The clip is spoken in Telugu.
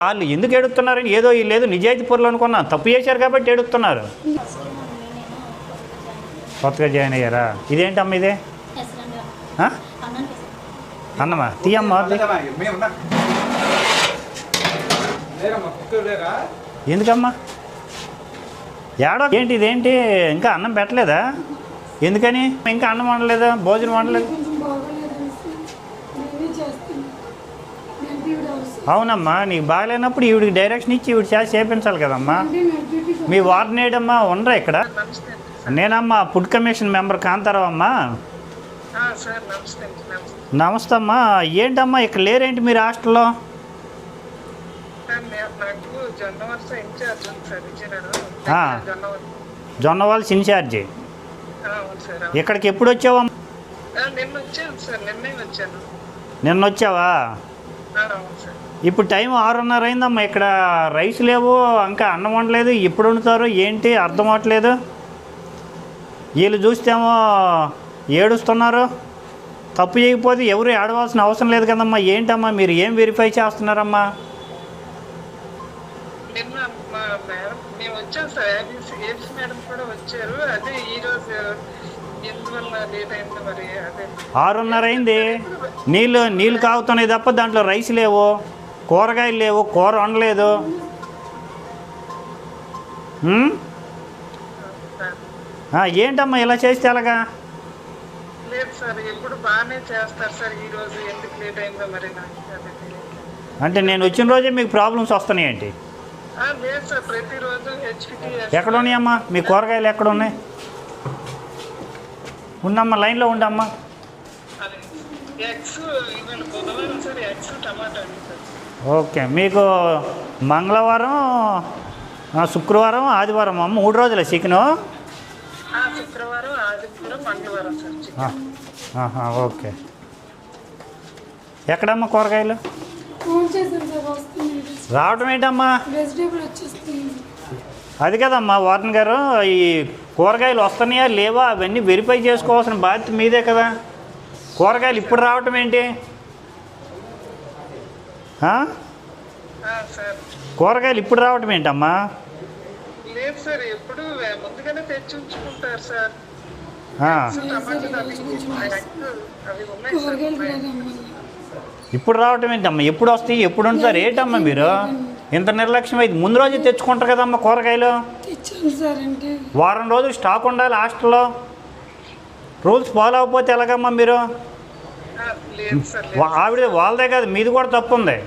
వాళ్ళు ఎందుకు ఏడుస్తున్నారని ఏదో లేదు నిజాయితీ పరులు అనుకున్నాను, తప్పు చేశారు కాబట్టి ఏడుస్తున్నారు. కొత్తగా జాయిన్ అయ్యారా? ఇదేంటమ్మా ఇదే అన్నమా తీయమ్మా. ఎందుకమ్మా ఏడో ఏంటి ఇదేంటి? ఇంకా అన్నం పెట్టలేదా? ఎందుకని ఇంకా అన్నం వండలేదా? భోజనం వండలేదు? అవునమ్మా, నీకు బాగలేనప్పుడు ఈవిడికి డైరెక్షన్ ఇచ్చి ఈవిడ చేసి చేయించాలి కదమ్మా. మీ వార్డెన్ ఏడమ్మా ఉండరా ఇక్కడ? నేనమ్మా ఫుడ్ కమిషన్ మెంబర్ కాంతారావు అమ్మా. నమస్తే అమ్మా. ఏంటమ్మా ఇక్కడ లేరేంటి మీరు హాస్టల్లో? జొన్నవాల్స్ ఇన్ఛార్జి. ఇక్కడికి ఎప్పుడు వచ్చావమ్మా? నిన్న వచ్చావా? ఇప్పుడు టైం 6:30 అయిందమ్మా. ఇక్కడ రైస్ లేవు, ఇంకా అన్నం వండలేదు. ఎప్పుడు వండుతారు ఏంటి అర్థం అవ్వట్లేదు. వీళ్ళు చూస్తేమో ఏడుస్తున్నారు. తప్పు చేయకపోతే ఎవరు ఏడవలసిన అవసరం లేదు కదమ్మా. ఏంటమ్మా మీరు ఏం వెరిఫై చేస్తున్నారమ్మా? మేము వచ్చాం సార్, ఏబీసీ మేడం కూడా వచ్చారు. అదే ఈరోజు ఎందువల్ల లేట్ అయింది మరి. అదే 6:30 అయింది. నీళ్ళు కాగుతున్నాయి తప్ప దాంట్లో రైస్ లేవు, కూరగాయలు లేవు, కూర వండలేదు. ఏంటమ్మా ఇలా చేస్తే ఎలాగా? లేదు సార్, ఎప్పుడు బాగానే చేస్తారు సార్. ఈరోజు ఎందుకు లేట్ అయిందో మరి. అంటే నేను వచ్చిన రోజే మీకు ప్రాబ్లమ్స్ వస్తున్నాయేంటి? లేదు సార్, ప్రతిరోజు హెచ్పిటి. ఎక్కడ ఉన్నాయమ్మా మీ కూరగాయలు? ఎక్కడ ఉన్నాయి? ఉండమ్మా, లైన్లో ఉండమ్మా. ఎగ్స్ ఇవాళ బుధవారం సార్, ఎగ్స్ టమాటా. ఓకే, మీకు మంగళవారం, శుక్రవారం, ఆదివారం అమ్మ 3 రోజులే చికెను? శుక్రవారం, ఆదివారం, మంగళవారం సార్. ఓకే. ఎక్కడమ్మా కూరగాయలు? రావటం ఏంటమ్మా? అది కదమ్మా వార్డెన్ గారు, ఈ కూరగాయలు వస్తున్నాయా లేవా అవన్నీ వెరిఫై చేసుకోవాల్సిన బాధ్యత మీదే కదా. కూరగాయలు ఇప్పుడు రావటం ఏంటి? కూరగాయలు ఇప్పుడు రావటం ఏంటమ్మా? లేదు సార్, ఎప్పుడు ముందుగానే తెచ్చి ఉంచుకుంటారు సార్. ఇప్పుడు రావటం ఏంటమ్మా? ఎప్పుడు వస్తాయి, ఎప్పుడు ఉంటారు ఏంటమ్మా మీరు? ఇంత నిర్లక్ష్యం అయితే ముందు రోజే తెచ్చుకుంటారు కదమ్మా కూరగాయలు. వారం రోజులు స్టాక్ ఉండాలి హాస్టల్లో. రూల్స్ ఫాలో అవ్వకపోతే ఎలాగమ్మా మీరు? ఆవిడ వాళ్ళదే కాదు, మీది కూడా తప్పు ఉంది.